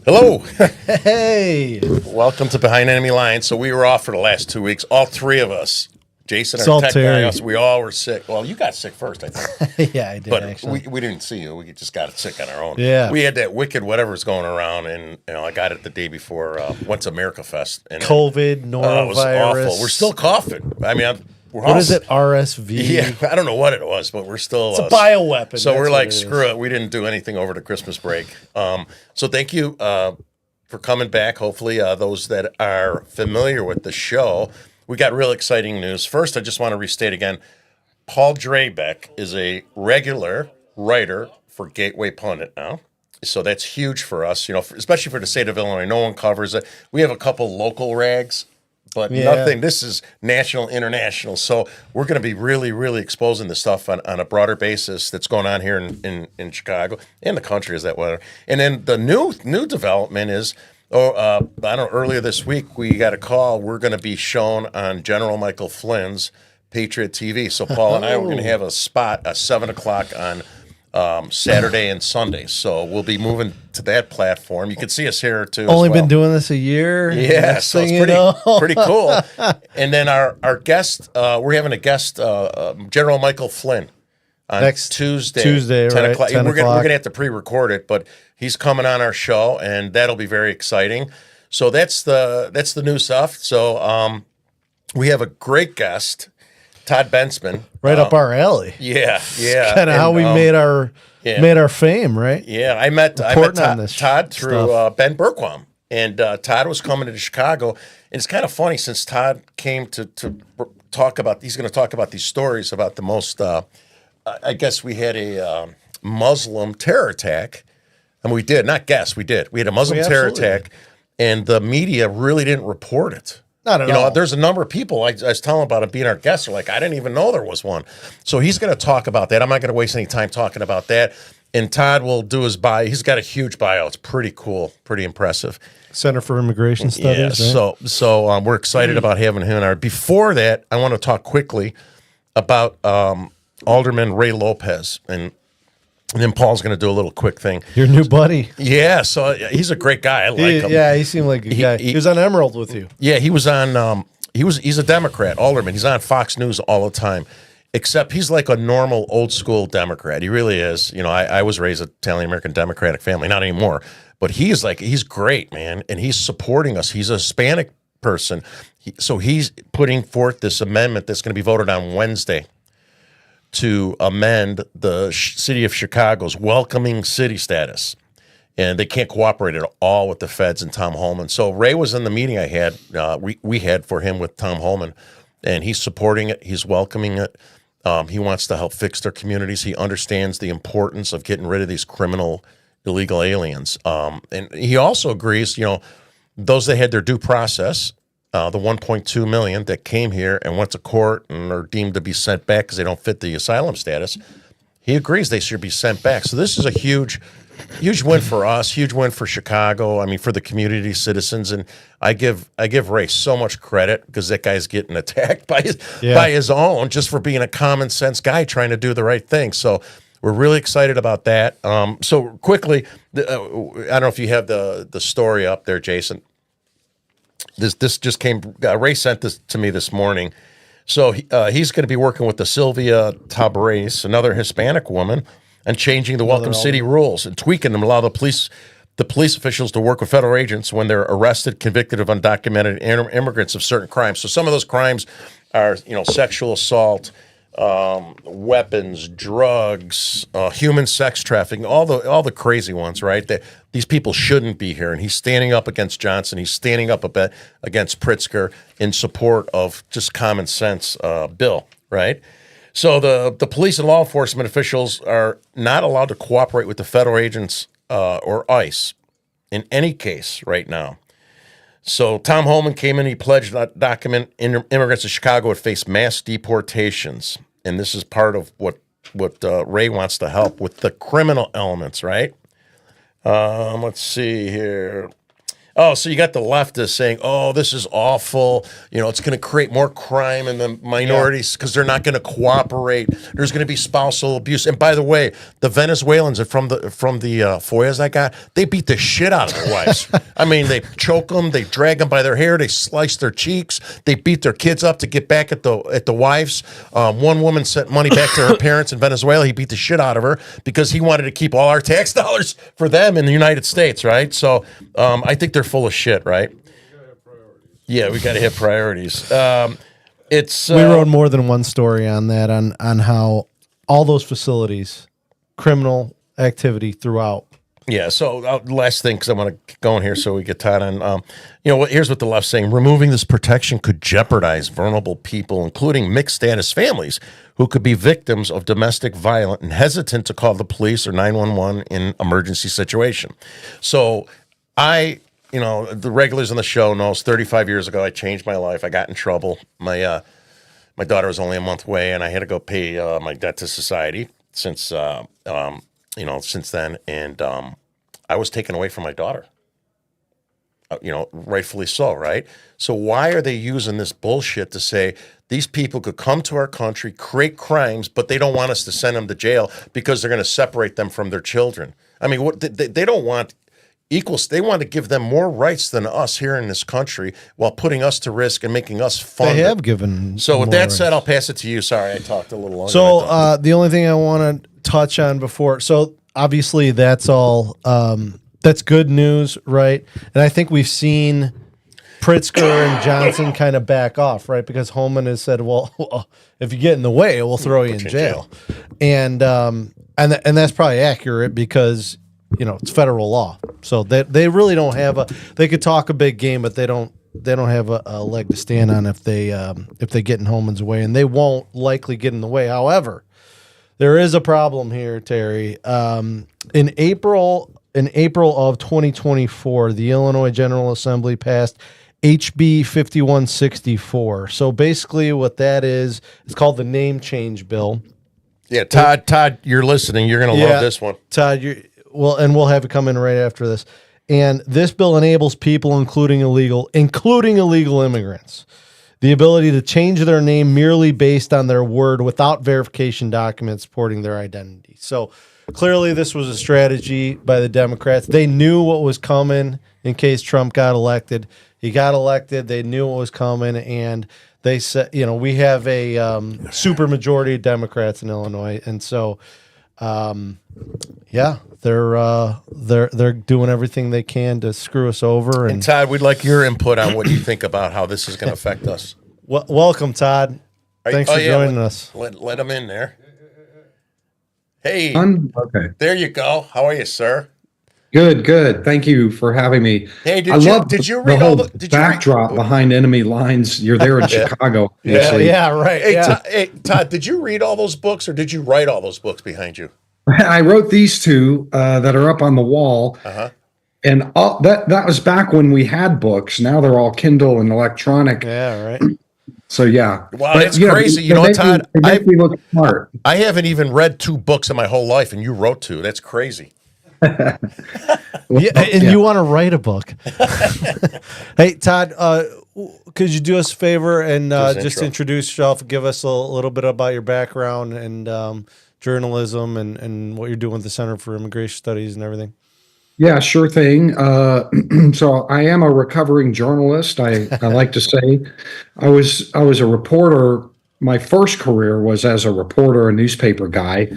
Hello. Hey. Welcome to Behind Enemy Lines. So we were off for the last 2 weeks. All three of us. Jason, our tech guy, we all were sick. Well, you got sick first, I think. Yeah, I did, but actually. we didn't see you. We just got sick on our own. Yeah. We had that wicked whatever's going around, and I got it the day before Went to America Fest. And COVID, norovirus. it was awful. We're still coughing. I mean, what is it? RSV? Yeah, I don't know what it was, but we're still... It's a bioweapon. So we're like, screw it. We didn't do anything over the Christmas break. So thank you for coming back. Hopefully, those that are familiar with the show, we got real exciting news. First, I just want to restate again, Paul Drabeck is a regular writer for Gateway Pundit now. So that's huge for us, especially for the state of Illinois. No one covers it. We have a couple local rags, but nothing. This is national, international. So we're going to be really, really exposing this stuff on a broader basis that's going on here in Chicago and the country, is that whatever. And then the new development is, I don't know, earlier this week we got a call. We're going to be shown on General Michael Flynn's Patriot TV. So Paul and I, we're going to have a spot at 7 o'clock on Saturday and Sunday. So we'll be moving to that platform. You can see us here too. Only been doing this a year. Yeah, so it's pretty cool. And then our guest, we're having a guest, General Michael Flynn, on next Tuesday, 10 right? o'clock. 10 We're o'clock. gonna have to pre-record it, but he's coming on our show, and that'll be very exciting. So that's the new stuff. So we have a great guest, Todd Bensman, right up our alley. Yeah. Kind of how we made our fame, right? Yeah, I met Todd through Ben Berquam, and Todd was coming to Chicago, and it's kind of funny since Todd came to talk about. He's going to talk about these stories about the most. I guess we had a Muslim terror attack, and we did not guess. We did. We had a Muslim terror attack, and the media really didn't report it. Not at all. There's a number of people I was telling about it being our guests. They're like, I didn't even know there was one. So he's going to talk about that. I'm not going to waste any time talking about that. And Todd will do his bio. He's got a huge bio. It's pretty cool, pretty impressive. Center for Immigration Studies. Yeah. Right? So we're excited about having him on. Before that, I want to talk quickly about Alderman Ray Lopez, and then Paul's going to do a little quick thing. Your new buddy. Yeah, so he's a great guy. I like him. Yeah, he seemed like a good guy. He was on Emerald with you. Yeah, he was on. He's a Democrat, alderman. He's on Fox News all the time, except he's like a normal old school Democrat. He really is. I was raised an Italian American Democratic family, not anymore, but he's great, man, and he's supporting us. He's a Hispanic person, so he's putting forth this amendment that's going to be voted on Wednesday to amend the city of Chicago's welcoming city status. And they can't cooperate at all with the feds and Tom Holman. So Ray was in the meeting I had, we had for him with Tom Holman, and he's supporting it. He's welcoming it. He wants to help fix their communities. He understands the importance of getting rid of these criminal, illegal aliens. And he also agrees, those that had their due process, the 1.2 million that came here and went to court and are deemed to be sent back because they don't fit the asylum status, he agrees they should be sent back. So this is a huge win for us, huge win for Chicago. I mean, for the community, citizens, and I give Ray so much credit because that guy's getting attacked by his own just for being a common sense guy trying to do the right thing. So we're really excited about that. So quickly, I don't know if you have the story up there, Jason. This just came. Ray sent this to me this morning. So he's going to be working with the Sylvia Tabarez, another Hispanic woman, and changing the Welcome City rules and tweaking them, allow the police officials to work with federal agents when they're arrested, convicted of undocumented immigrants of certain crimes. So some of those crimes are, sexual assault, weapons, drugs, human sex trafficking, all the crazy ones, right? These people shouldn't be here. And he's standing up against Johnson. He's standing up against Pritzker in support of just common sense bill, right? So the police and law enforcement officials are not allowed to cooperate with the federal agents or ICE in any case right now. So Tom Holman came in, he pledged document immigrants to Chicago would face mass deportations. And this is part of what Ray wants to help with the criminal elements, right? Let's see here. Oh, so you got the leftists saying, "Oh, this is awful. You know, it's going to create more crime in the minorities because they're not going to cooperate. There's going to be spousal abuse." And by the way, the Venezuelans from the FOIAs I got, they beat the shit out of their wives. I mean, they choke them, they drag them by their hair, they slice their cheeks, they beat their kids up to get back at the wives. One woman sent money back to her parents in Venezuela. He beat the shit out of her because he wanted to keep all our tax dollars for them in the United States, right? So I think they're full of shit, right? Yeah, we got to hit priorities. It's we wrote more than one story on that, on how all those facilities, criminal activity throughout. Yeah, so last thing, because I want to go in here so we get Todd on. Here's what the left's saying. Removing this protection could jeopardize vulnerable people, including mixed status families, who could be victims of domestic violence and hesitant to call the police or 911 in emergency situation. So the regulars on the show knows 35 years ago, I changed my life. I got in trouble. My daughter was only a month away, and I had to go pay my debt to society since then. And I was taken away from my daughter, rightfully so, right? So why are they using this bullshit to say these people could come to our country, create crimes, but they don't want us to send them to jail because they're going to separate them from their children? I mean, they don't want equals. They want to give them more rights than us here in this country while putting us to risk and making us fund. They have given. So with that said, I'll pass it to you. Sorry, I talked a little longer. So the only thing I want to touch on before, so obviously that's all, that's good news, right? And I think we've seen Pritzker and Johnson kind of back off, right? Because Holman has said, well, if you get in the way, we'll throw you in jail. And that's probably accurate because, it's federal law. So they really don't have they could talk a big game, but they don't have a leg to stand on if they get in Holman's way, and they won't likely get in the way. However, there is a problem here, Terry. In April of 2024, the Illinois General Assembly passed HB 5164. So basically what that is, it's called the name change bill. Yeah, Todd, you're listening. You're going to love this one. Todd, and we'll have it come in right after this. And this bill enables people, including illegal immigrants, the ability to change their name merely based on their word without verification documents supporting their identity. So clearly this was a strategy by the Democrats. They knew what was coming in case Trump got elected. He got elected. They knew what was coming, and they said, we have a super majority of Democrats in Illinois, and so they're doing everything they can to screw us over. And Todd, we'd like your input on what you think about how this is going to affect us. Welcome, Todd. Thanks for joining us. Let him in there. Hey, okay. There you go. How are you, sir? Good. Thank you for having me. Hey, did you read all the backdrop behind enemy lines? You're there in Chicago. Yeah, right. Hey, Todd, did you read all those books, or did you write all those books behind you? I wrote these two that are up on the wall. Uh-huh. And that was back when we had books. Now they're all Kindle and electronic. Yeah, right. So yeah. Wow, that's crazy. Todd, they make me look smart. I haven't even read 2 books in my whole life, and you wrote 2. That's crazy. You want to write a book. Hey, Todd, could you do us a favor and just introduce yourself, give us a little bit about your background and journalism and what you're doing with the Center for Immigration Studies and everything? Yeah, sure thing. So I am a recovering journalist. I like to say I was a reporter. My first career was as a reporter, a newspaper guy.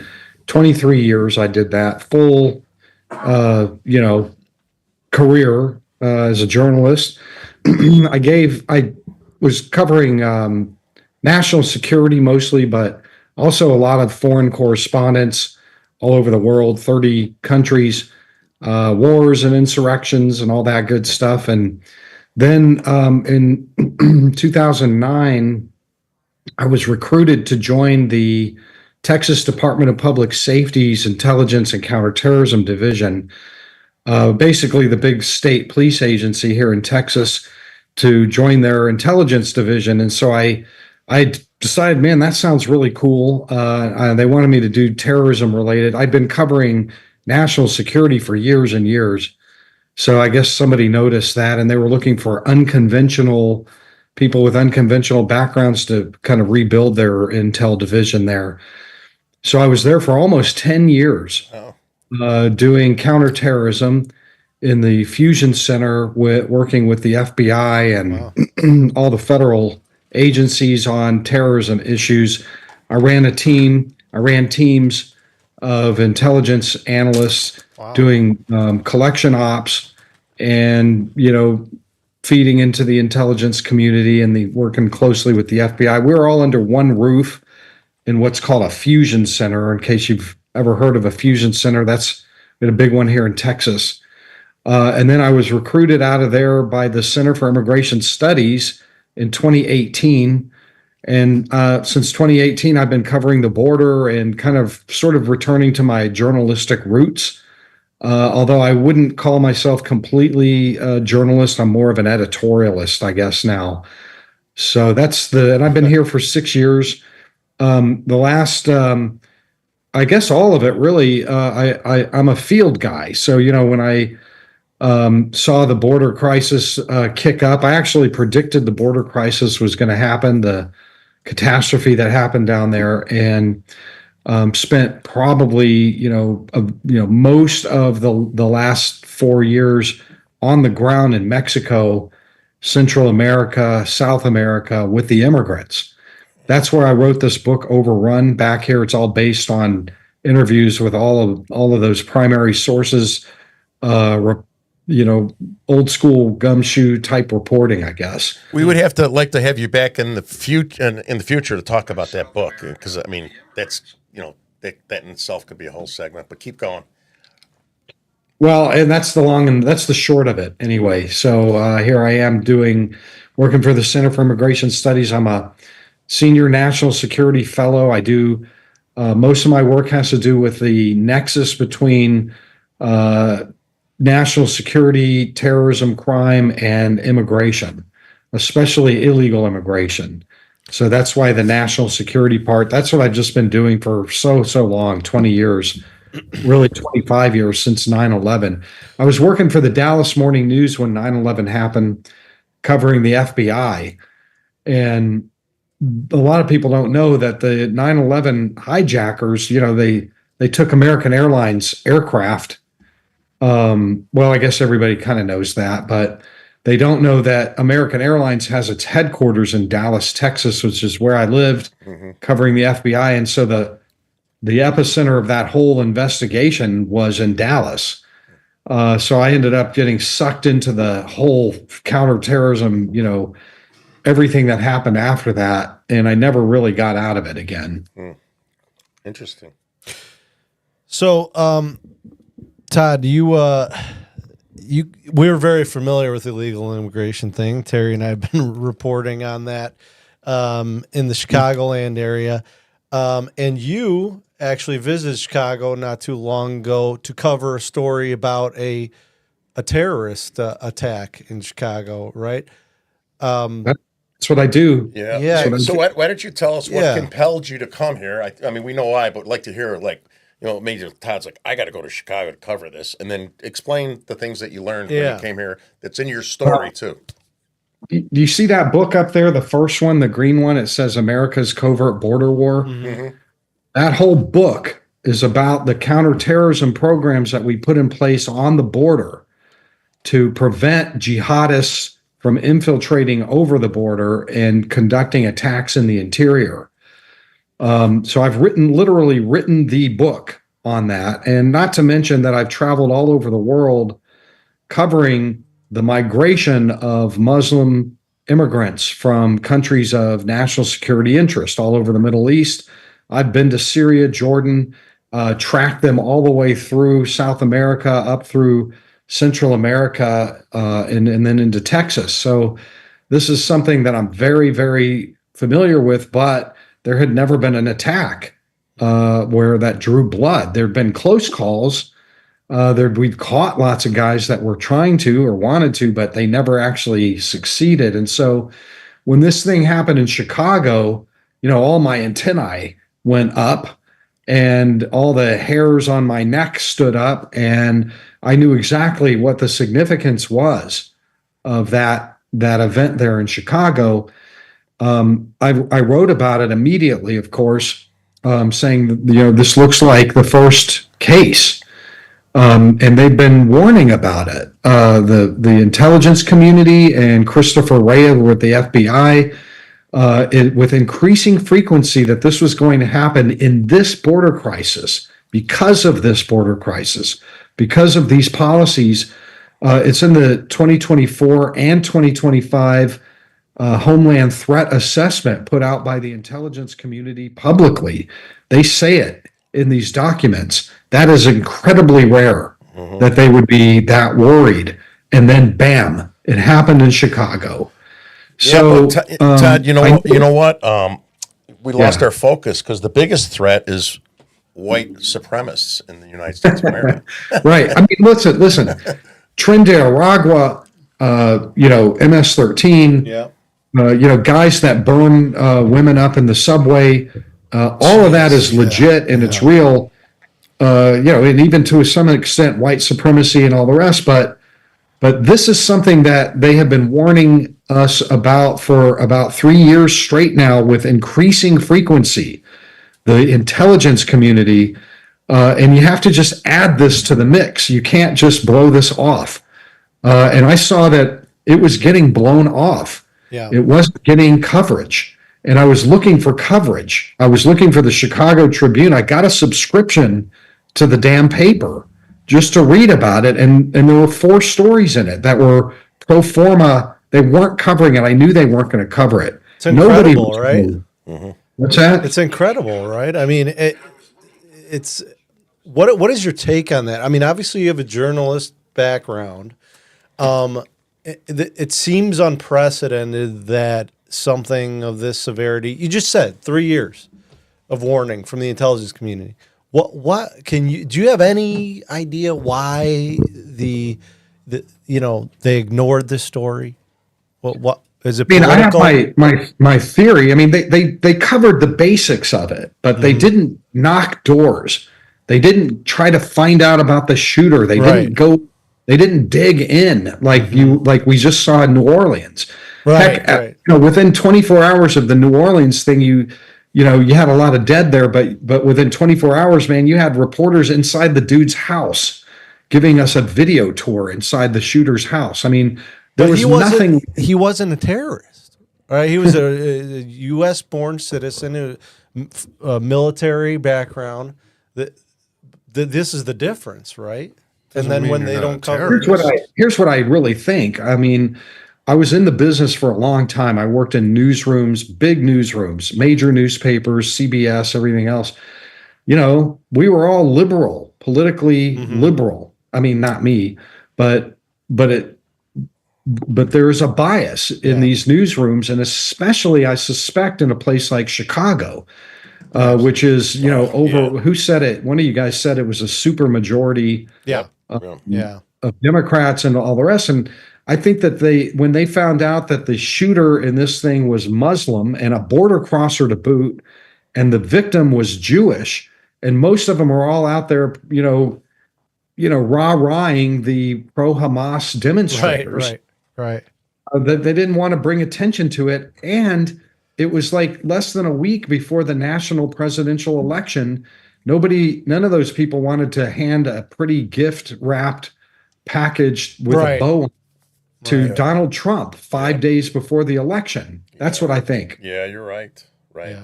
23 years I did that full, career as a journalist. I was covering national security mostly, but also a lot of foreign correspondence all over the world, 30 countries. Wars and insurrections and all that good stuff. And then in 2009, I was recruited to join the Texas Department of Public Safety's Intelligence and Counterterrorism Division, basically the big state police agency here in Texas, to join their intelligence division. And so I decided, man, that sounds really cool. They wanted me to do terrorism related. I'd been covering national security for years and years. So I guess somebody noticed that, and they were looking for unconventional people with unconventional backgrounds to kind of rebuild their intel division there. So I was there for almost 10 years, Oh, doing counterterrorism in the Fusion Center, working with the FBI and Wow. all the federal agencies on terrorism issues. I ran teams of intelligence analysts Wow. doing collection ops and, feeding into the intelligence community and working closely with the FBI. We were all under one roof in what's called a fusion center. In case you've ever heard of a fusion center, that's been a big one here in Texas. And then I was recruited out of there by the Center for Immigration Studies in 2018. And since 2018, I've been covering the border and kind of sort of returning to my journalistic roots. Although I wouldn't call myself completely a journalist, I'm more of an editorialist, I guess, now. So and I've been here for 6 years. The last, I guess all of it really, I'm a field guy. So, when I saw the border crisis kick up, I actually predicted the border crisis was going to happen, the catastrophe that happened down there, and spent probably, most of the last 4 years on the ground in Mexico, Central America, South America with the immigrants. That's where I wrote this book, Overrun. Back here, it's all based on interviews with all of those primary sources. Old school gumshoe type reporting, I guess. we would like to have you back in the future to talk about that book, because I mean that's that in itself could be a whole segment. But keep going. Well, and that's the short of it anyway. So here I am working for the Center for Immigration Studies. I'm a senior national security fellow. I do most of my work has to do with the nexus between national security, terrorism, crime, and immigration, especially illegal immigration. So that's why the national security part, that's what I've just been doing for so long, 20 years, really 25 years since 9/11. I was working for the Dallas Morning News when 9/11 happened, covering the FBI. And a lot of people don't know that the 9/11 hijackers, they took American Airlines aircraft. Well, I guess everybody kind of knows that, but they don't know that American Airlines has its headquarters in Dallas, Texas, which is where I lived, covering the FBI. And so the epicenter of that whole investigation was in Dallas. So I ended up getting sucked into the whole counterterrorism, everything that happened after that, and I never really got out of it again. Interesting. So, Todd, we're very familiar with the illegal immigration thing. Terry and I have been reporting on that in the Chicagoland area. And you actually visited Chicago not too long ago to cover a story about a terrorist attack in Chicago, right? That's what I do. Yeah. Yeah. So why don't you tell us what Yeah. compelled you to come here? I mean, we know why, but like to hear maybe Todd's like, I got to go to Chicago to cover this, and then explain the things that you learned when you came here. That's in your story too. Do you see that book up there, the first one, the green one? It says America's Covert Border War. Mm-hmm. That whole book is about the counterterrorism programs that we put in place on the border to prevent jihadists from infiltrating over the border and conducting attacks in the interior. So I've literally written the book on that. And not to mention that I've traveled all over the world covering the migration of Muslim immigrants from countries of national security interest all over the Middle East. I've been to Syria, Jordan, tracked them all the way through South America, up through Central America, and then into Texas. So this is something that I'm very, very familiar with, but there had never been an attack where that drew blood. There had been close calls. We've caught lots of guys that were trying to or wanted to, but they never actually succeeded. And so when this thing happened in Chicago, all my antennae went up. and all the hairs on my neck stood up, and I knew exactly what the significance was of that event there in Chicago. I wrote about it immediately, of course, saying that, this looks like the first case, and they've been warning about it. The intelligence community and Christopher Wray with the FBI, with increasing frequency, that this was going to happen in this border crisis, because of this border crisis, because of these policies. It's in the 2024 and 2025 Homeland Threat Assessment put out by the intelligence community publicly. They say it in these documents. That is incredibly rare, that they would be that worried. And then, bam, it happened in Chicago. So, Todd, you know what? We lost our focus, because the biggest threat is white supremacists in the United States of America. Right. I mean, listen. Tren de Aragua, MS-13. Yeah. Guys that burn women up in the subway, all of that is legit and it's real, and even to some extent white supremacy and all the rest. But this is something that they have been warning us about for about 3 years straight now, with increasing frequency, the intelligence community. And you have to just add this to the mix. You can't just blow this off. And I saw that it was getting blown off. Yeah. It wasn't getting coverage. And I was looking for coverage. I was looking for the Chicago Tribune. I got a subscription to the damn paper just to read about it. And there were 4 stories in it that were pro forma. They weren't covering it. I knew they weren't going to cover it. It's incredible, right? Mm-hmm. What's that? It's incredible, right? I mean, it's what is your take on that? I mean, obviously you have a journalist background. It seems unprecedented that something of this severity, you just said 3 years of warning from the intelligence community. Do you have any idea why they ignored this story? What is it? I mean, political? I have my theory. I mean, they covered the basics of it, but they didn't knock doors. They didn't try to find out about the shooter. They didn't go. They didn't dig in like we just saw in New Orleans. Right. Heck, within 24 hours of the New Orleans thing, you had a lot of dead there, but within 24 hours, man, you had reporters inside the dude's house giving us a video tour inside the shooter's house. I mean, there was nothing. He wasn't a terrorist, right? He was a U.S. born citizen, a military background. This is the difference, right? And then when they don't cover, here's what I really think. I mean, I was in the business for a long time. I worked in newsrooms, big newsrooms, major newspapers, CBS, everything else. We were all liberal, politically liberal. I mean, not me, but there is a bias in these newsrooms, and especially, I suspect, in a place like Chicago, which is, who said it? One of you guys said it was a super majority. Of Democrats and all the rest. And I think that when they found out that the shooter in this thing was Muslim and a border crosser to boot, and the victim was Jewish, and most of them were all out there, rah-rahing the pro-Hamas demonstrators. Right. That they didn't want to bring attention to it. And it was like less than a week before the national presidential election. None of those people wanted to hand a pretty gift-wrapped package with a bow to Donald Trump 5 days before the election. That's what I think. Yeah, you're right. Right.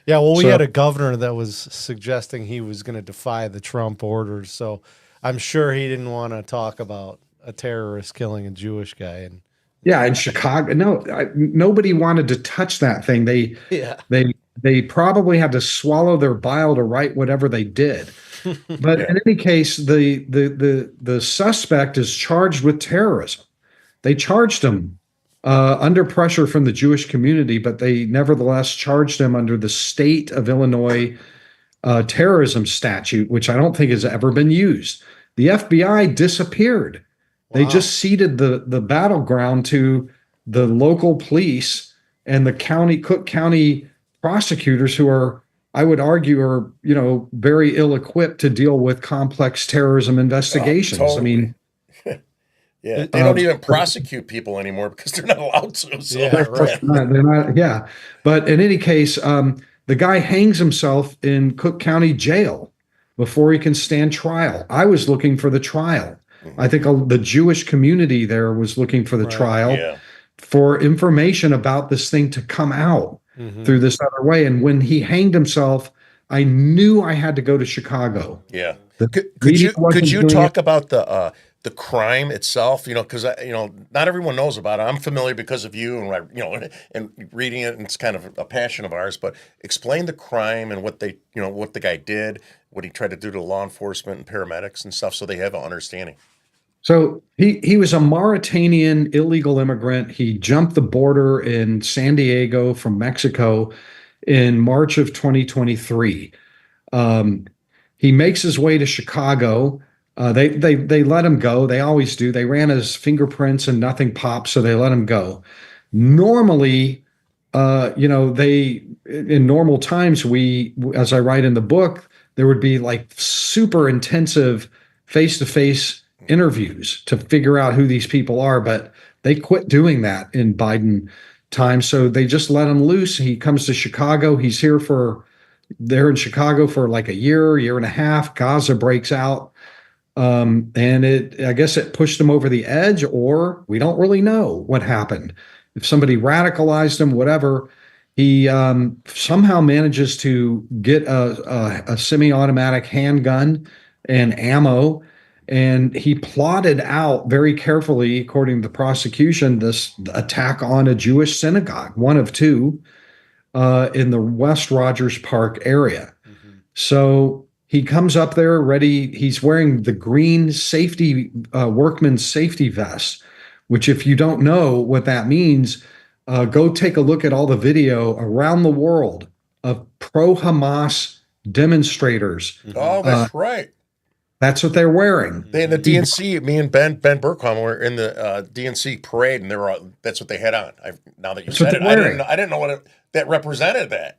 Yeah. Well, we had a governor that was suggesting he was going to defy the Trump orders, so I'm sure he didn't want to talk about a terrorist killing a Jewish guy. And in Chicago, nobody wanted to touch that thing. They probably had to swallow their bile to write whatever they did. But in any case, the suspect is charged with terrorism. They charged him under pressure from the Jewish community, but they nevertheless charged him under the state of Illinois terrorism statute, which I don't think has ever been used. The FBI disappeared. Wow. They just ceded the battleground to the local police and the Cook County prosecutors, who are I would argue are, very ill-equipped to deal with complex terrorism investigations. I Totally. mean, Yeah, they don't even prosecute people anymore because they're not allowed to. So. Yeah, right. they're not, yeah. But in any case, the guy hangs himself in Cook County Jail before he can stand trial. I was looking for the trial. I think the Jewish community there was looking for the trial Yeah. for information about this thing to come out through this other way. And when he hanged himself, I knew I had to go to Chicago. Yeah. The Could media you wasn't doing talk it. about the crime itself? Because not everyone knows about it. I'm familiar because of you and and reading it, and it's kind of a passion of ours. But explain the crime and what what the guy did, what he tried to do to law enforcement and paramedics and stuff, so they have an understanding. So he was a Mauritanian illegal immigrant. He jumped the border in San Diego from Mexico in March of 2023. He makes his way to Chicago. They let him go. They always do. They ran his fingerprints and nothing popped, so they let him go. Normally, they in normal times, as I write in the book, there would be like super intensive face-to-face interviews to figure out who these people are, but they quit doing that in Biden time. So they just let him loose. He comes to Chicago. He's there in Chicago for like a year and a half. Gaza breaks out. And I guess it pushed him over the edge, or we don't really know what happened. If somebody radicalized him, whatever, he somehow manages to get a semi-automatic handgun and ammo. And he plotted out very carefully, according to the prosecution, this attack on a Jewish synagogue, one of two, in the West Rogers Park area. So he comes up there ready. He's wearing the green workman's safety vest, which, if you don't know what that means, go take a look at all the video around the world of pro-Hamas demonstrators. Oh, that's right. That's what they're wearing. They in the DNC. Me and Ben Burkham were in the DNC parade, and that's what they had on. Now that you said it, I didn't know what that represented. That.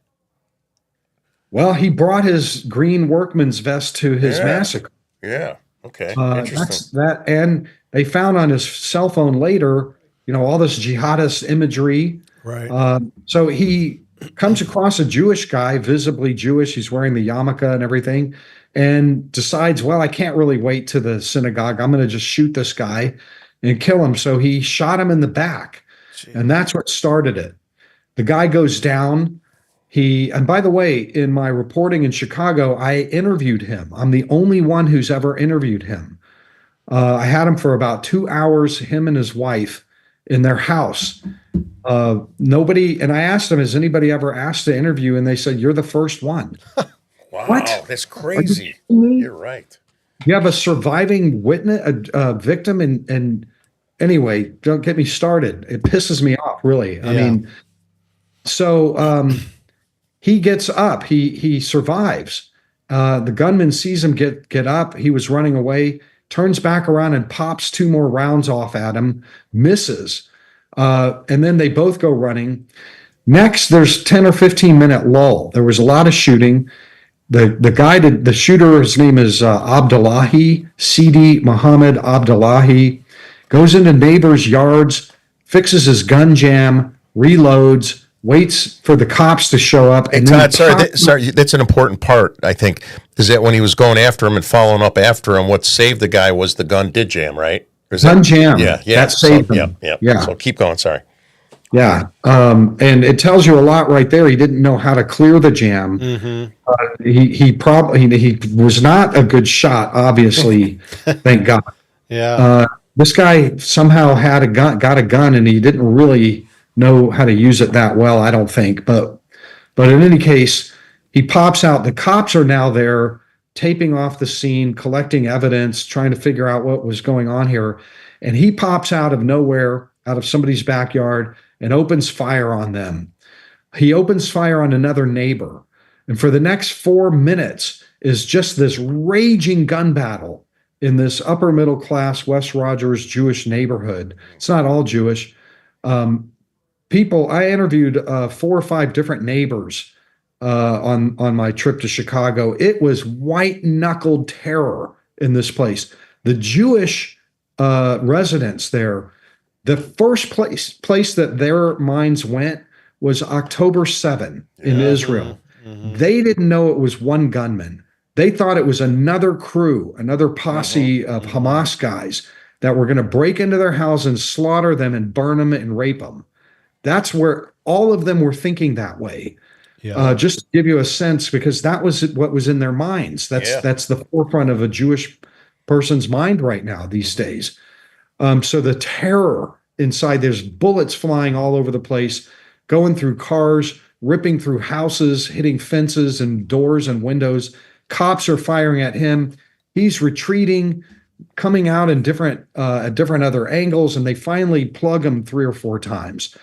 Well, he brought his green workman's vest to his massacre. Yeah. Okay. Interesting. And they found on his cell phone later, all this jihadist imagery. Right. So he comes across a Jewish guy, visibly Jewish. He's wearing the yarmulke and everything, and decides, well, I can't really wait to the synagogue. I'm going to just shoot this guy and kill him. So he shot him in the back. Jeez. And that's what started it. The guy goes down. And by the way, in my reporting in Chicago, I interviewed him. I'm the only one who's ever interviewed him. I had him for about 2 hours, him and his wife, in their house. Nobody, and I asked them, has anybody ever asked to interview? And they said, you're the first one. Wow, what? That's crazy. You're right. You have a surviving witness, a victim, and anyway, don't get me started. It pisses me off, really. I mean, so he gets up. He survives. The gunman sees him get up. He was running away, turns back around and pops 2 more rounds off at him, misses. And then they both go running. Next, there's 10 or 15 minute lull. There was a lot of shooting. The shooter, his name is Abdullahi, Sidi Muhammad Abdullahi, goes into neighbors' yards, fixes his gun jam, reloads, waits for the cops to show up. Hey, Todd, sorry, that's an important part, I think, is that when he was going after him and following up after him, what saved the guy was the gun did jam, right? Gun jam. Yeah. That saved him. Yeah. So keep going, sorry. Yeah. And it tells you a lot right there. He didn't know how to clear the jam. Mm-hmm. He was not a good shot, obviously, thank God. Yeah. This guy somehow got a gun, and he didn't really know how to use it that well, I don't think. But in any case, he pops out. The cops are now there, taping off the scene, collecting evidence, trying to figure out what was going on here. And he pops out of nowhere, out of somebody's backyard, and opens fire on them. He opens fire on another neighbor. And for the next 4 minutes is just this raging gun battle in this upper middle class West Rogers Jewish neighborhood. It's not all Jewish. I interviewed 4 or 5 different neighbors on my trip to Chicago. It was white knuckled terror in this place. The Jewish residents there, the first place that their minds went was October 7 in Israel. They didn't know it was one gunman. They thought it was another crew, another posse of Hamas guys that were going to break into their house and slaughter them and burn them and rape them. That's where all of them were thinking that way. Yeah. Just to give you a sense, because that was what was in their minds. That's the forefront of a Jewish person's mind right now these days. So the terror inside, there's bullets flying all over the place, going through cars, ripping through houses, hitting fences and doors and windows. Cops are firing at him. He's retreating, coming out in different other angles, and they finally plug him 3 or 4 times.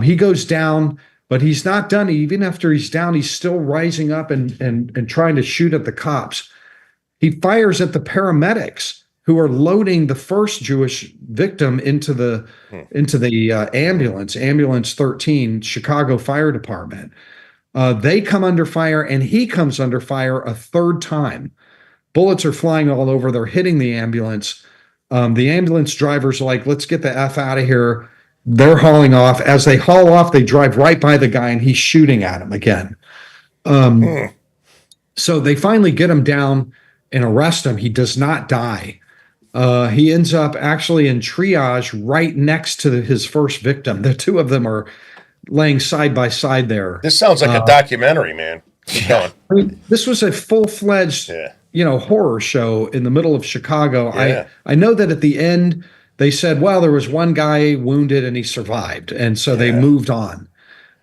He goes down, but he's not done. Even after he's down, he's still rising up and trying to shoot at the cops. He fires at the paramedics who are loading the first Jewish victim into the ambulance 13, Chicago Fire Department. They come under fire, and he comes under fire a 3rd time. Bullets are flying all over. They're hitting the ambulance. The ambulance driver's like, let's get the F out of here. They're hauling off. As they haul off, they drive right by the guy, and he's shooting at him again. So they finally get him down and arrest him. He does not die. He ends up actually in triage right next to his first victim. The 2 of them are laying side by side there. This sounds like a documentary, man. Keep going. I mean, this was a full-fledged, horror show in the middle of Chicago. Yeah. I know that at the end they said, well, there was one guy wounded and he survived, and so they moved on.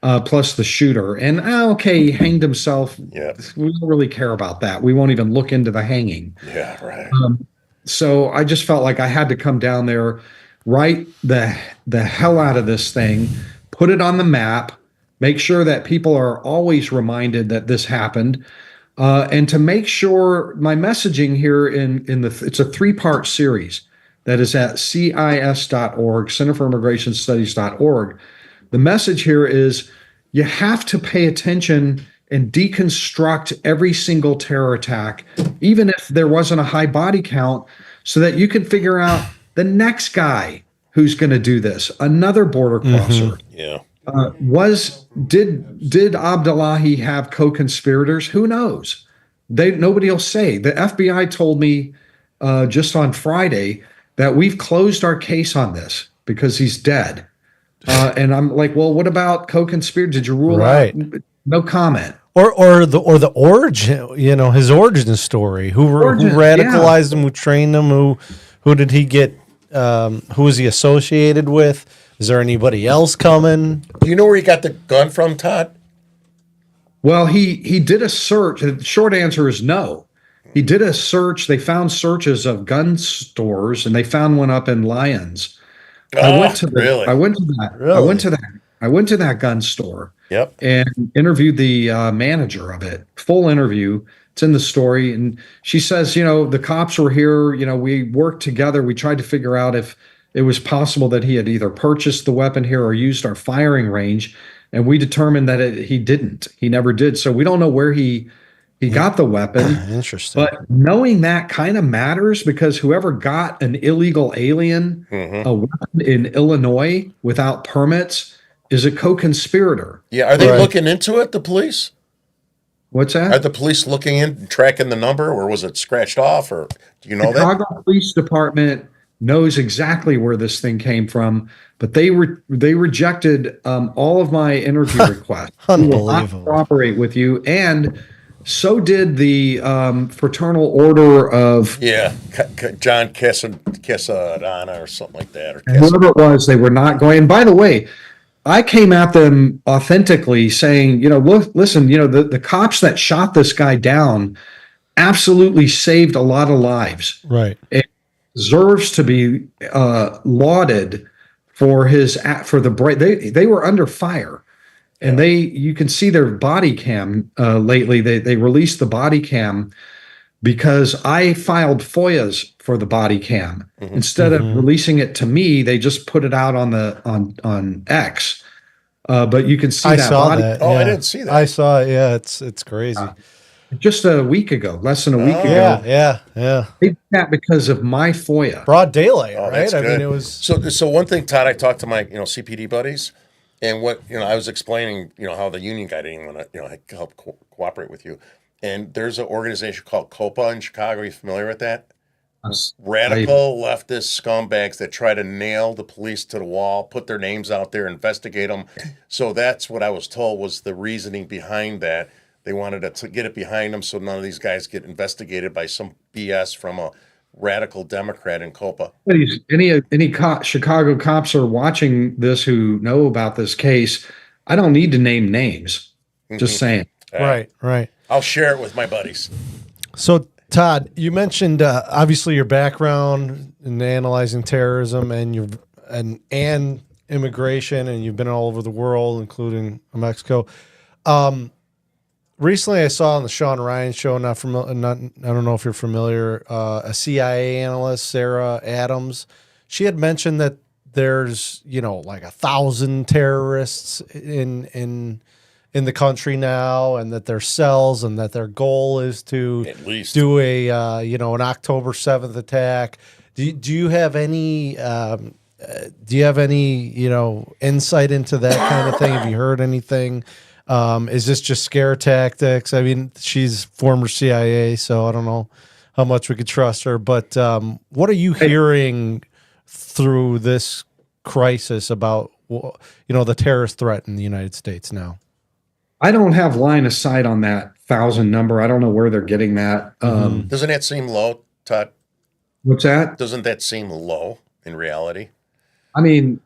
Plus the shooter, and okay, he hanged himself. Yeah, we don't really care about that. We won't even look into the hanging. Yeah, right. So I just felt like I had to come down there, write the hell out of this thing, put it on the map, make sure that people are always reminded that this happened, and to make sure my messaging here it's a 3-part series that is at CIS.org, Center for Immigration Studies.org. The message here is you have to pay attention and deconstruct every single terror attack, even if there wasn't a high body count, so that you can figure out the next guy who's going to do this, another border crosser. Yeah. Did Abdullahi have co-conspirators? Who knows? Nobody will say. The FBI told me just on Friday that we've closed our case on this because he's dead. And I'm like, well, what about co-conspirator? Did you rule out? No comment. Or the origin, his origin story. Who radicalized him? Who trained him? Who did he get? Who was he associated with? Is there anybody else coming? Do you know where he got the gun from, Todd? Well, he did a search. The short answer is no. He did a search. They found searches of gun stores, and they found one up in Lyons. I went to that gun store. Yep. And interviewed the manager of it. Full interview. It's in the story. And she says, the cops were here. We worked together. We tried to figure out if it was possible that he had either purchased the weapon here or used our firing range. And we determined that he didn't. He never did. So we don't know where he got the weapon. Interesting. But knowing that kind of matters, because whoever got an illegal alien a weapon in Illinois without permits is a co-conspirator. Yeah. Are they looking into it, the police? What's that? Are the police looking in, tracking the number, or was it scratched off, or do you know that? Chicago Police Department knows exactly where this thing came from, but they rejected all of my interview requests. Unbelievable. We will not cooperate with you, and so did the Fraternal Order of John Quesadana or something like that, or whoever it was. They were not going. And by the way, I came at them authentically, saying, listen, the cops that shot this guy down absolutely saved a lot of lives. Right. It deserves to be lauded for the break. They were under fire, and you can see their body cam lately. They released the body cam because I filed FOIAs for the body cam. Instead of releasing it to me, they just put it out on X. But you can see I that saw body that. Oh, I yeah. didn't see that. I saw it. Yeah, it's crazy. just a week ago, less than a week Yeah, ago. yeah. They did that because of my FOIA. Broad daylight, Oh, right? that's I good. mean, it was. So one thing, Todd, I talked to my CPD buddies, and what I was explaining how the union guy didn't want to help cooperate with you, and there's an organization called COPA in Chicago. Are you familiar with that? I, Radical leftist scumbags that try to nail the police to the wall, put their names out there, investigate them. So that's what I was told was the reasoning behind that. They wanted to get it behind them so none of these guys get investigated by some BS from a radical Democrat in Copa. Chicago cops are watching this who know about this case. I don't need to name names. Just saying. Right. I'll share it with my buddies. So, Todd, you mentioned obviously your background in analyzing terrorism and immigration, and you've been all over the world, including Mexico. Recently, I saw on the Sean Ryan show. I don't know if you're familiar. A CIA analyst, Sarah Adams, she had mentioned that there's like 1,000 terrorists in the country now, and that there's cells, and that their goal is to At least do a an October 7th attack. Do you have any insight into that kind of thing? Have you heard anything? Is this just scare tactics? I mean, she's former CIA, so I don't know how much we could trust her. But what are you hearing through this crisis about the terrorist threat in the United States now? I don't have line of sight on that 1,000 number. I don't know where they're getting that. Doesn't that seem low, Todd? What's that? Doesn't that seem low in reality? I mean,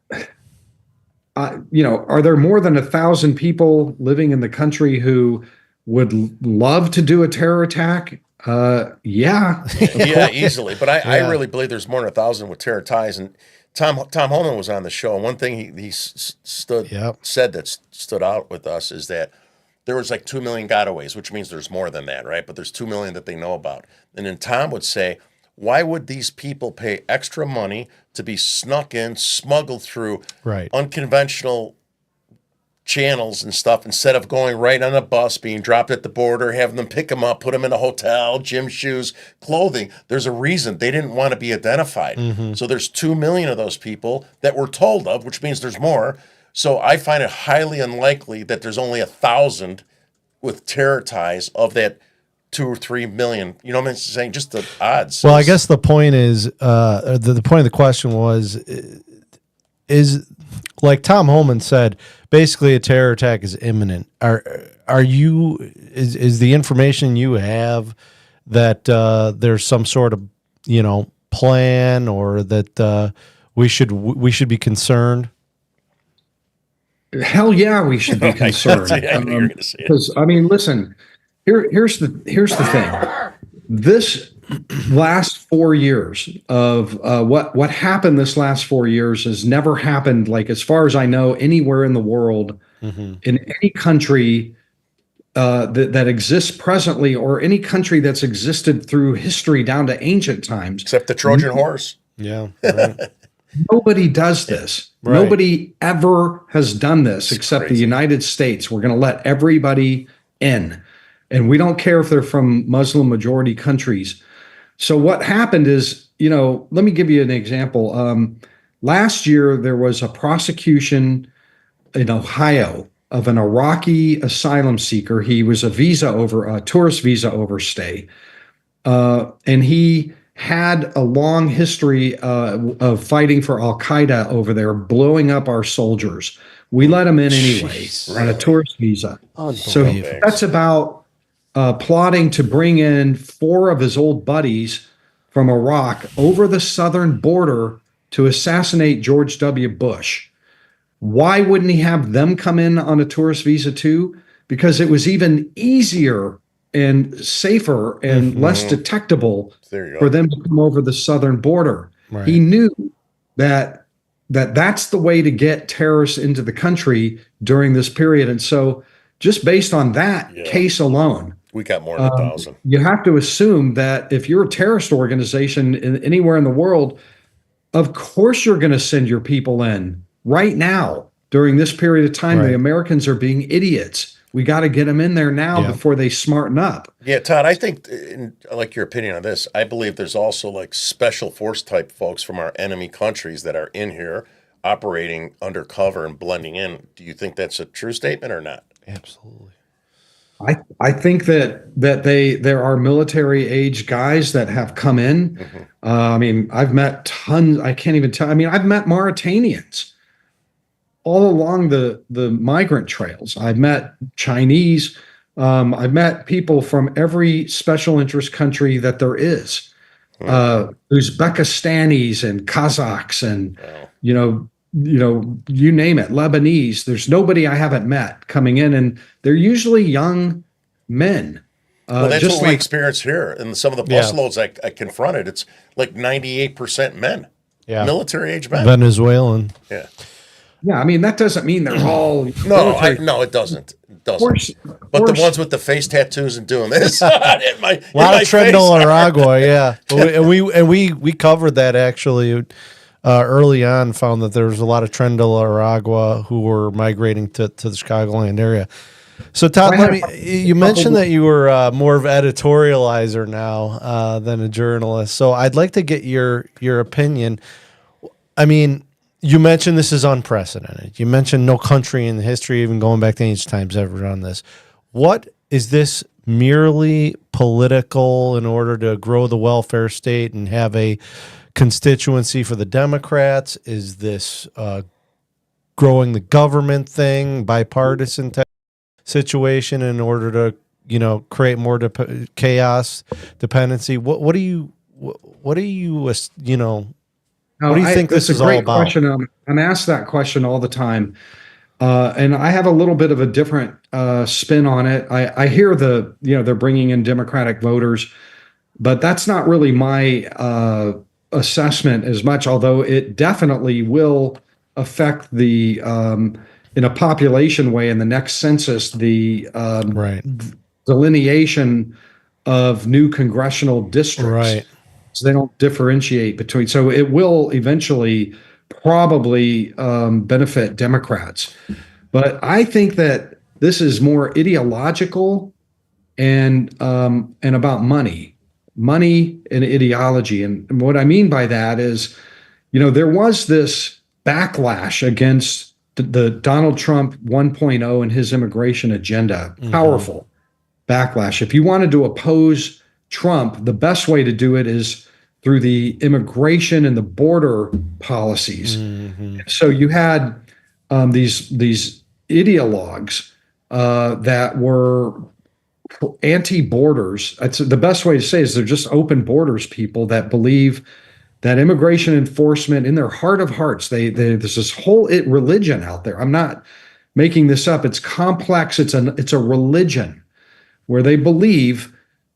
are there more than 1,000 people living in the country who would love to do a terror attack? Yeah. Yeah, easily. But I really believe there's more than 1,000 with terror ties. And Tom Holman was on the show, and one thing he said that stood out with us is that there was like 2 million gotaways, which means there's more than that, right? But there's 2 million that they know about. And then Tom would say, why would these people pay extra money to be snuck in, smuggled through unconventional channels and stuff instead of going right on a bus, being dropped at the border, having them pick them up, put them in a hotel, gym shoes, clothing? There's a reason they didn't want to be identified. So there's 2 million of those people that we're told of, which means there's more. So I find it highly unlikely that there's only 1,000 with terror ties of that 2 or 3 million. You know what I'm saying? Just the odds. Well, I guess the point is, the point of the question was, is like Tom Holman said, basically a terror attack is imminent. Is the information you have that there's some sort of plan, or that we should be concerned? Hell yeah, we should be concerned. Because I mean, listen, here's the thing. This last 4 years of what happened this last 4 years has never happened, like as far as I know, anywhere in the world, in any country that exists presently, or any country that's existed through history down to ancient times. Except the Trojan horse. Yeah. Right. Nobody does this. Right. Nobody ever has done this except crazy. the United States. We're going to let everybody in. And we don't care if they're from Muslim majority countries. So what happened is, let me give you an example. Last year, there was a prosecution in Ohio of an Iraqi asylum seeker. He was a tourist visa overstay. And he had a long history of fighting for Al-Qaeda over there, blowing up our soldiers. We let him in anyway on a tourist visa. So that's about plotting to bring in 4 of his old buddies from Iraq over the southern border to assassinate George W. Bush. Why wouldn't he have them come in on a tourist visa too? Because it was even easier and safer and less detectable for them to come over the southern border. Right. He knew that's the way to get terrorists into the country during this period. And so just based on that case alone, we got more than 1,000. You have to assume that if you're a terrorist organization anywhere in the world, of course you're going to send your people in right now during this period of time, Right. the Americans are being idiots. We got to get them in there now before they smarten up. Yeah, Todd, I think, I like your opinion on this. I believe there's also like special force type folks from our enemy countries that are in here operating undercover and blending in. Do you think that's a true statement or not? Absolutely. I think that there are military age guys that have come in. I mean, I've met tons. I can't even tell. I mean, I've met Mauritanians all along the migrant trails. I've met Chinese. I've met people from every special interest country that there is. Uzbekistanis and Kazakhs and you name it, Lebanese. There's nobody I haven't met coming in, and they're usually young men. Well, that's just what we like experience here. And some of the busloads I confronted, it's like 98% men, military age men. Venezuelan. Yeah. yeah. I mean, that doesn't mean they're all No, military. no, it doesn't. It doesn't. course- but course. the ones with the face tattoos and doing this, a A lot of Trendle Aragua, yeah. and we covered that actually early on. Found that there was a lot of Trendle Aragua who were migrating to the Chicagoland area. So Todd, you mentioned that you were more of an editorializer now than a journalist. So I'd like to get your opinion. I mean, you mentioned this is unprecedented. You mentioned no country in history, even going back to ancient times, ever done this. What is this merely political in order to grow the welfare state and have a constituency for the Democrats? Is this growing the government thing, bipartisan type situation in order to create more chaos, dependency? What do you what do you think this is all about? Question. I'm asked that question all the time, and I have a little bit of a different spin on it. I hear they're bringing in Democratic voters, but that's not really my assessment as much. Although it definitely will affect the in a population way in the next census the delineation of new congressional districts. Right. So they don't differentiate between. So it will eventually probably benefit Democrats. But I think that this is more ideological and about money and ideology. And what I mean by that is, there was this backlash against the Donald Trump 1.0 and his immigration agenda. Powerful backlash. If you wanted to oppose Trump, the best way to do it is through the immigration and the border policies. So you had these ideologues that were anti-borders. It's the best way to say is they're just open borders people that believe that immigration enforcement in their heart of hearts, there's this whole religion out there. I'm not making this up. It's complex. It's a religion where they believe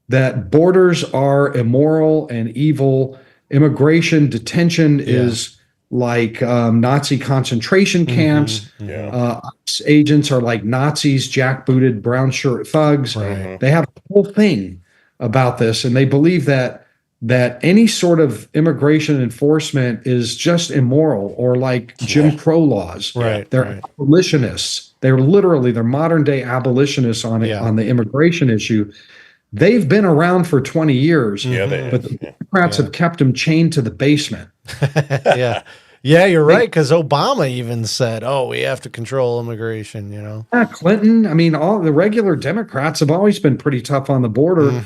that borders are immoral and evil. Immigration detention is like Nazi concentration camps. ICE agents are like Nazis, jackbooted brown shirt thugs. They have a whole thing about this, and they believe that any sort of immigration enforcement is just immoral, or like Jim Crow laws. They're abolitionists. They're modern day abolitionists on the immigration issue. They've been around for 20 years, but the Democrats have kept them chained to the basement. Yeah, you're right, because Obama even said, we have to control immigration, Clinton, I mean, all the regular Democrats have always been pretty tough on the border,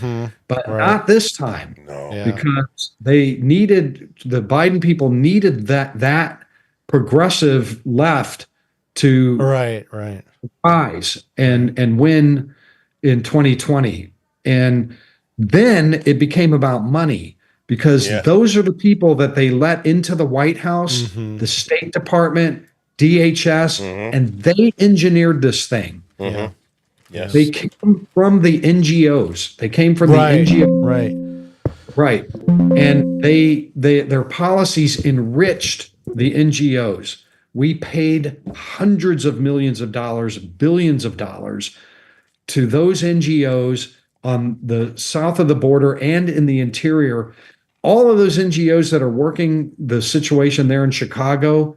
but not this time. Because the Biden people needed that progressive left to rise and win in 2020. And then it became about money, because those are the people that they let into the White House, the State Department, DHS, and they engineered this thing. They came from the NGOs. They came from the NGOs. Right. And their policies enriched the NGOs. We paid hundreds of millions of dollars, billions of dollars to those NGOs on the south of the border and in the interior. All of those NGOs that are working the situation there in Chicago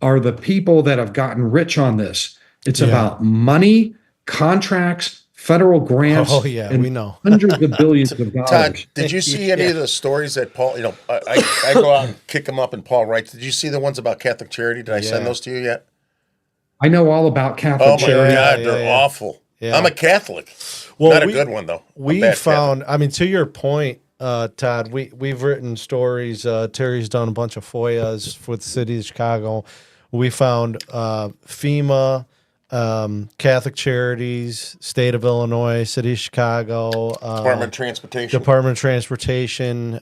are the people that have gotten rich on this. It's Yeah. about money, contracts, federal grants, Oh yeah, we and know. hundreds of billions of Todd, dollars. did you see any of the stories that Paul? I go out and kick him up, and Paul writes. Did you see the ones about Catholic Charity? Did I send Yeah. those to you yet? I know all about Catholic Oh my Charity. God, Yeah, they're yeah. awful. Yeah. I'm a Catholic. Well, Not a good one though. A We bad found. Catholic. I mean, to your point, Todd, we've written stories. Terry's done a bunch of FOIAs for the city of Chicago. We found FEMA, Catholic Charities, State of Illinois, City of Chicago, Department of Transportation. Department of Transportation.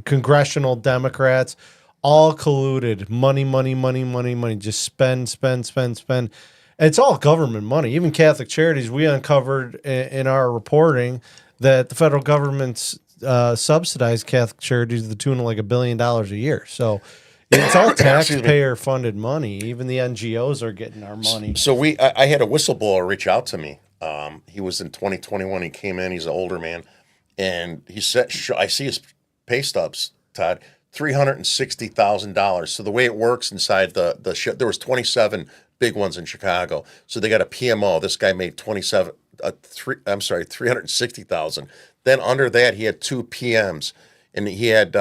Congressional Democrats, all colluded. Money. Just spend. It's all government money. Even Catholic Charities, we uncovered in our reporting that the federal government's subsidized Catholic Charities to the tune of like $1 billion a year. So it's all taxpayer-funded money. Even the NGOs are getting our money. So I had a whistleblower reach out to me. He was in 2021. He came in. He's an older man, and he said, "I see his pay stubs, Todd. $360,000. So the way it works inside the ship, there was 27 big ones in Chicago. So they got a PMO. This guy made 360,000. Then under that, he had 2 PMs, and he had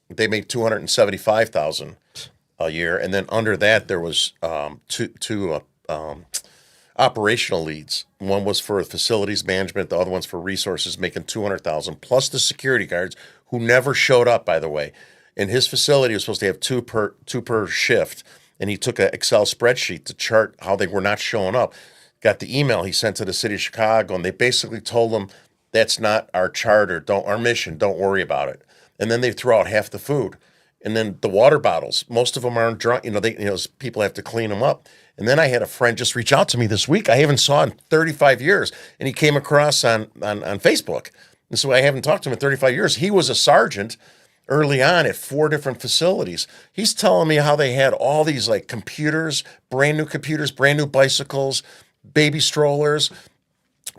they made 275,000 a year. And then under that, there was two operational leads. One was for facilities management, the other one's for resources, making 200,000 plus the security guards who never showed up, by the way. In his facility, was supposed to have two per shift, and he took an Excel spreadsheet to chart how they were not showing up. Got the email he sent to the city of Chicago, and they basically told him that's not our charter, our mission, don't worry about it. And then they threw out half the food, and then the water bottles. Most of them aren't drunk. People have to clean them up. And then I had a friend just reach out to me this week. I haven't saw in 35 years, and he came across on Facebook. And so I haven't talked to him in 35 years. He was a sergeant early on at 4 different facilities. He's telling me how they had all these like computers, brand new bicycles, baby strollers.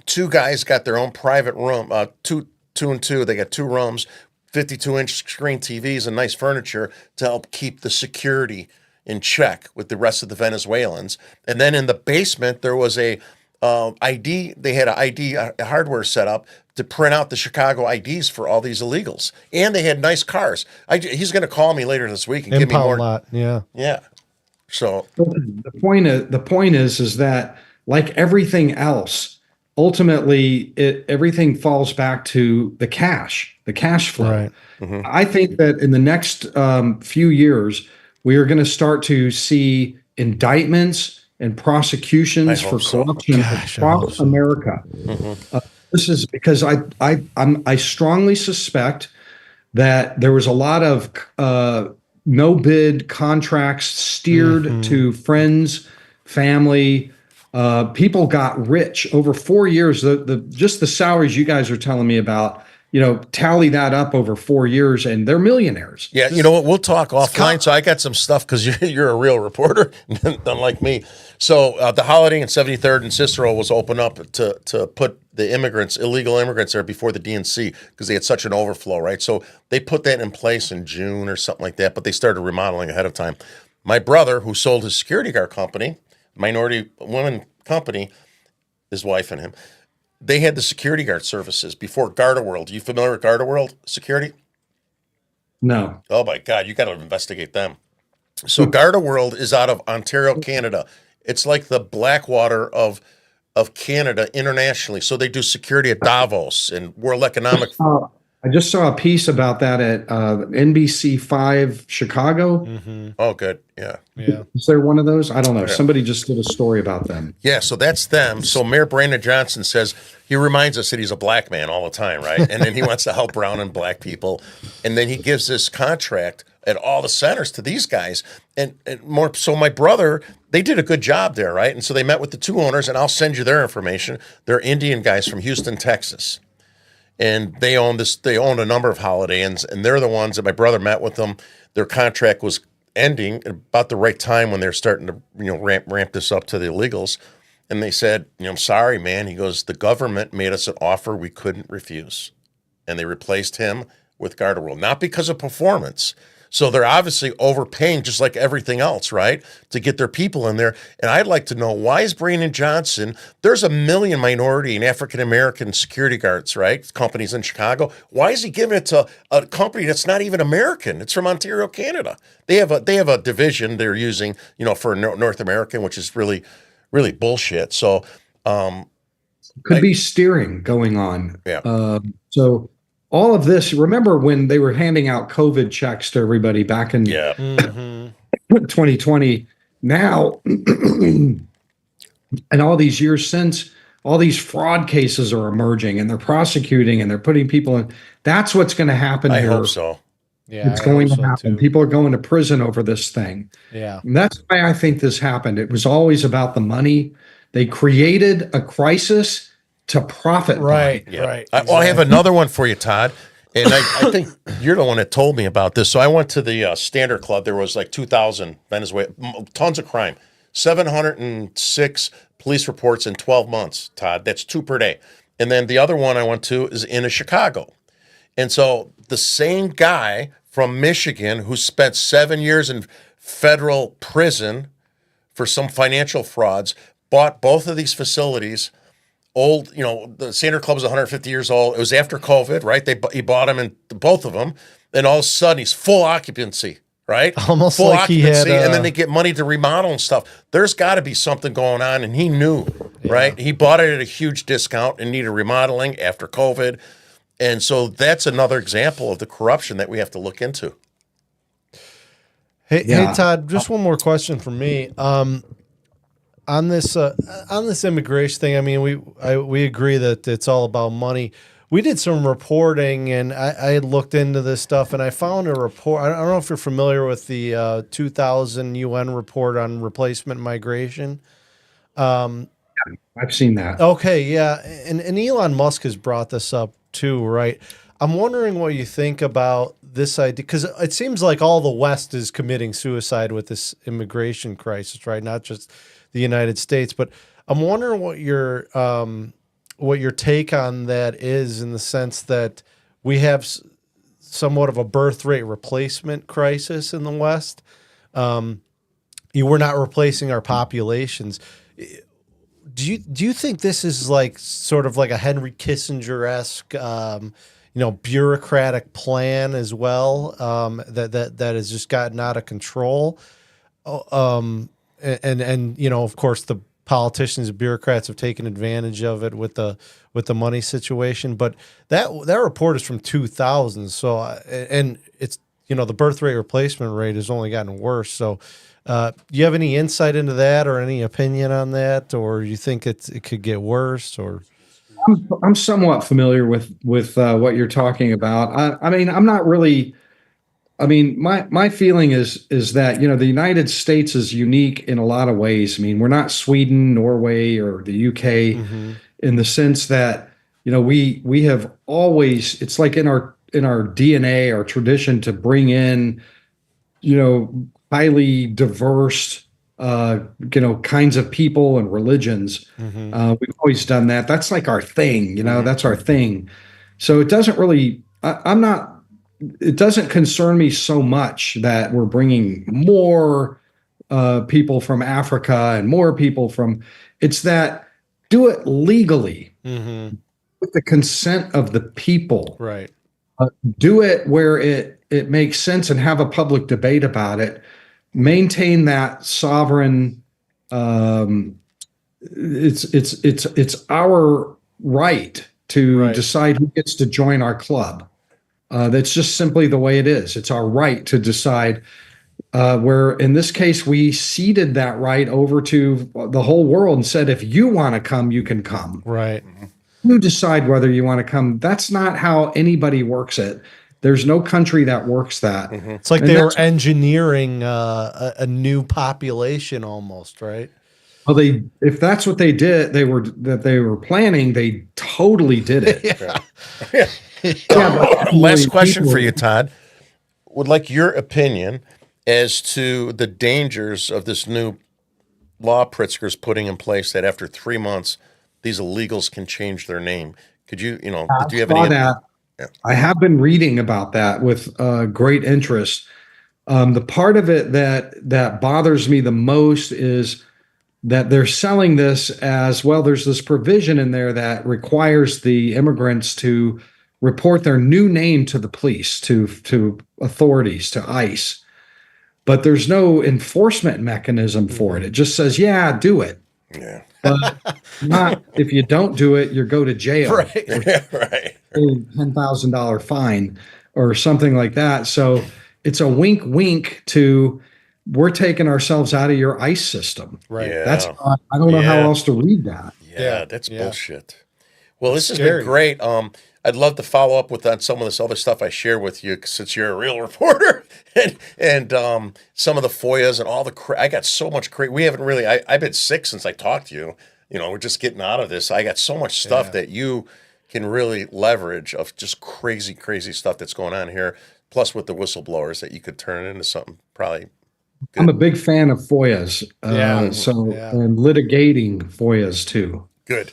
2 guys got their own private room, two and two. They got 2 rooms, 52-inch screen TVs and nice furniture to help keep the security in check with the rest of the Venezuelans. And then in the basement, there was a ID. They had an ID hardware set up to print out the Chicago IDs for all these illegals, and they had nice cars. He's going to call me later this week and give me more. Lot, yeah. So the point is that like everything else, ultimately everything falls back to the cash flow. Right. Mm-hmm. I think that in the next few years, we are going to start to see indictments and prosecutions for corruption across America. Mm-hmm. This is because I strongly suspect that there was a lot of no bid contracts steered to friends, family. People got rich over 4 years. Just the salaries you guys are telling me about, tally that up over 4 years, and they're millionaires. Yeah, you know what? We'll talk offline. So I got some stuff because you're a real reporter, unlike me. So the Holiday and 73rd and Cicero was open up to put the illegal immigrants there before the DNC because they had such an overflow, right? So they put that in place in June or something like that, but they started remodeling ahead of time. My brother, who sold his security guard company, minority women company, his wife and him, they had the security guard services before Garda World. Are you familiar with Garda World Security? No. Oh my God, you got to investigate them. So Garda World is out of Ontario, Canada. It's like the Blackwater of Canada internationally. So they do security at Davos and World Economic. I just saw a piece about that at NBC5 Chicago. Mm-hmm. Oh, good. Yeah. Is there one of those? I don't know. Somebody just did a story about them. Yeah, so that's them. So Mayor Brandon Johnson says he reminds us that he's a black man all the time, right? And then he wants to help brown and black people. And then he gives this contract at all the centers to these guys. And more. So my brother, they did a good job there, right? And so they met with the 2 owners, and I'll send you their information. They're Indian guys from Houston, Texas. And they own a number of Holiday Inns, and they're the ones that my brother met with them. Their contract was ending at about the right time when they're starting to, ramp this up to the illegals. And they said, I'm sorry, man. He goes, the government made us an offer we couldn't refuse. And they replaced him with Garda World, not because of performance, So they're obviously overpaying just like everything else, right? To get their people in there. And I'd like to know, why is Brandon Johnson, there's a million minority and African-American security guards, right? Companies in Chicago. Why is he giving it to a company that's not even American? It's from Ontario, Canada. They have a division they're using, for North American, which is really, really bullshit. So, Could be steering going on. Yeah. So all of this, remember when they were handing out COVID checks to everybody back in 2020? Now, and all these years since, all these fraud cases are emerging and they're prosecuting and they're putting people in. That's what's going to happen I here. hope so. Yeah, It's going to happen. People are going to prison over this thing. Yeah. And that's why I think this happened. It was always about the money. They created a crisis to profit. Right, Yeah. right. I have another one for you, Todd. And I think you're the one that told me about this. So I went to the Standard Club. There was like 2,000 Venezuela, tons of crime, 706 police reports in 12 months, Todd. That's 2 per day. And then the other one I went to is in Chicago. And so the same guy from Michigan who spent 7 years in federal prison for some financial frauds bought both of these facilities. Old, the Standard Club is 150 years old. It was after COVID, right? He bought them in both of them, and all of a sudden he's full occupancy, right? Almost full like he had, and then they get money to remodel and stuff. There's got to be something going on, and he knew, right? He bought it at a huge discount and needed remodeling after COVID, and so that's another example of the corruption that we have to look into. Hey, Todd, just one more question from me. On this immigration thing, I mean, we agree that it's all about money. We did some reporting, and I had looked into this stuff, and I found a report. I don't know if you're familiar with the 2000 UN report on replacement migration. I've seen that. Okay, yeah, and Elon Musk has brought this up too, right? I'm wondering what you think about this idea, because it seems like all the West is committing suicide with this immigration crisis, right? Not just the United States, but I'm wondering what your take on that is, in the sense that we have somewhat of a birth rate replacement crisis in the West. We're not replacing our populations. Do you think this is like sort of like a Henry Kissinger-esque, bureaucratic plan as well, that has just gotten out of control? And of course, the politicians and bureaucrats have taken advantage of it with the money situation. But that report is from 2000, so and it's the birth rate replacement rate has only gotten worse. So, do you have any insight into that, or any opinion on that, or you think it could get worse? Or I'm somewhat familiar with what you're talking about. I mean, I'm not really. I mean, my feeling is that, the United States is unique in a lot of ways. I mean, we're not Sweden, Norway, or the UK in the sense that, we have always, it's like in our DNA, our tradition to bring in, highly diverse, kinds of people and religions. We've always done that. That's like our thing, that's our thing. So it doesn't really, it doesn't concern me so much that we're bringing more people from Africa and more people from. It's that do it legally with the consent of the people. right. Do it where it makes sense and have a public debate about it. Maintain that sovereign. It's our right to decide who gets to join our club. That's just simply the way it is. It's our right to decide, where in this case, we ceded that right over to the whole world and said, if you want to come, you can come. Right. You decide whether you want to come. That's not how anybody works it. There's no country that works that. It's like they were engineering a new population almost, right? Well, if that's what they did, they were planning, they totally did it. Yeah. Last question for you, Todd. Would like your opinion as to the dangers of this new law Pritzker's putting in place, that after 3 months, these illegals can change their name. Could you, do you have any? That. Yeah. I have been reading about that with great interest. The part of it that bothers me the most is that they're selling this as well. There's this provision in there that requires the immigrants to report their new name to the police, to authorities, to ICE. But there's no enforcement mechanism for it. It just says, yeah, do it. Yeah. But not if you don't do it, you go to jail. Right. Yeah, right. $10,000 fine or something like that. So it's a wink, wink to we're taking ourselves out of your ICE system. Right. Yeah. That's not, I don't know how Yeah. else to read that. Yeah, that's Yeah. bullshit. Well, this has scary. been great. I'd love to follow up with on some of this other stuff I share with you since you're a real reporter, and some of the FOIAs and all the. I got so much crazy. We haven't really. I've been sick since I talked to you. You know, we're just getting out of this. I got so much stuff that you can really leverage of just crazy, crazy stuff that's going on here. Plus, with the whistleblowers, that you could turn it into something probably. Good. I'm a big fan of FOIAs. Yeah. And litigating FOIAs too. Good,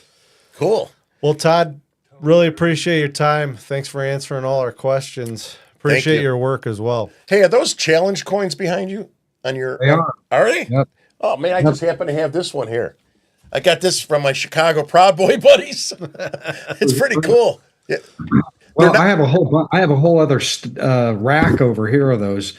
cool. Well, Todd, really appreciate your time. Thanks for answering all our questions. Appreciate you. your work as well. Hey, are those challenge coins behind you on your? They are. Are they? Yep. Oh man, I just happen to have this one here. I got this from my Chicago Proud Boy buddies. It's pretty cool. Yeah. Well, I have a whole other rack over here of those.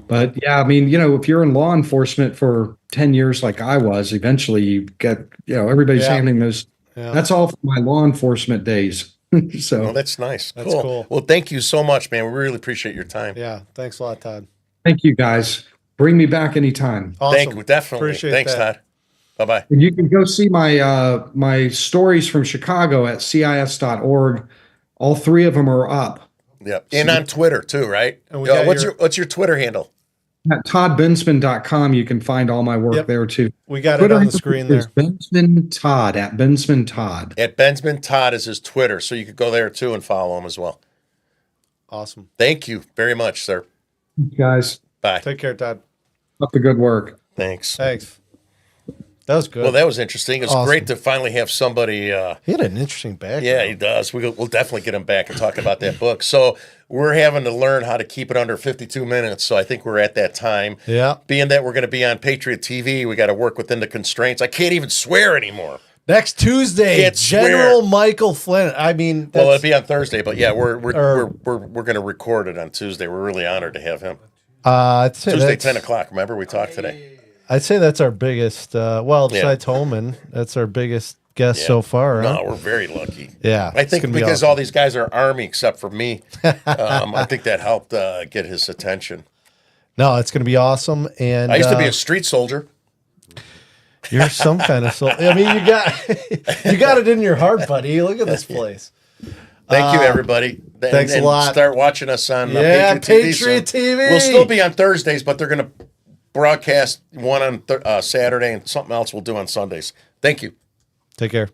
But yeah, I mean, if you're in law enforcement for 10 years like I was, eventually you get, everybody's handing those. Yeah. That's all from my law enforcement days. So Well, that's nice. That's Cool. cool. Well, thank you so much, man. We really appreciate your time. Yeah. Thanks a lot, Todd. thank you guys. Bring me back anytime. Awesome. Thank you. Definitely. Appreciate Thanks, that. Todd. Bye-bye. And you can go see my stories from Chicago at cis.org. All 3 of them are up. Yep. And on Twitter too, right? And we got What's your Twitter handle? At toddbensman.com, you can find all my work there too. We got Twitter it on the handle screen is there. Bensman Todd at Bensman Todd. At Bensman Todd is his Twitter, so you could go there too and follow him as well. Awesome. Thank you very much, sir. Guys, Bye. Take care, Todd. up the good work. Thanks. Thanks. That was good. Well, that was interesting. It's Awesome. great to finally have somebody. He had an interesting background. Yeah, he does. We'll definitely get him back and talk about that book. So we're having to learn how to keep it under 52 minutes. So I think we're at that time. Yeah. Being that we're going to be on Patriot TV, we got to work within the constraints. I can't even swear anymore. Next Tuesday, Can't General swear. Michael Flynn. I mean, Well, that's, it'll be on Thursday, but yeah, we're going to record it on Tuesday. We're really honored to have him. I'd say Tuesday, that's- 10 o'clock. Remember we talked today. I'd say that's our biggest. Besides Holman, that's our biggest guest Yeah. so far. Huh? No, we're very lucky. Yeah, I it's think gonna be because awesome. all these guys are Army except for me, I think that helped get his attention. No, it's going to be awesome. And I used to be a street soldier. You're some kind of soul. I mean, you got it in your heart, buddy. Look at this place. Thank you, everybody. Thanks a lot. Start watching us on Yeah, Patriot TV. Patriot TV. We'll still be on Thursdays, but they're going to broadcast one on Saturday and something else we'll do on Sundays. Thank you. Take care.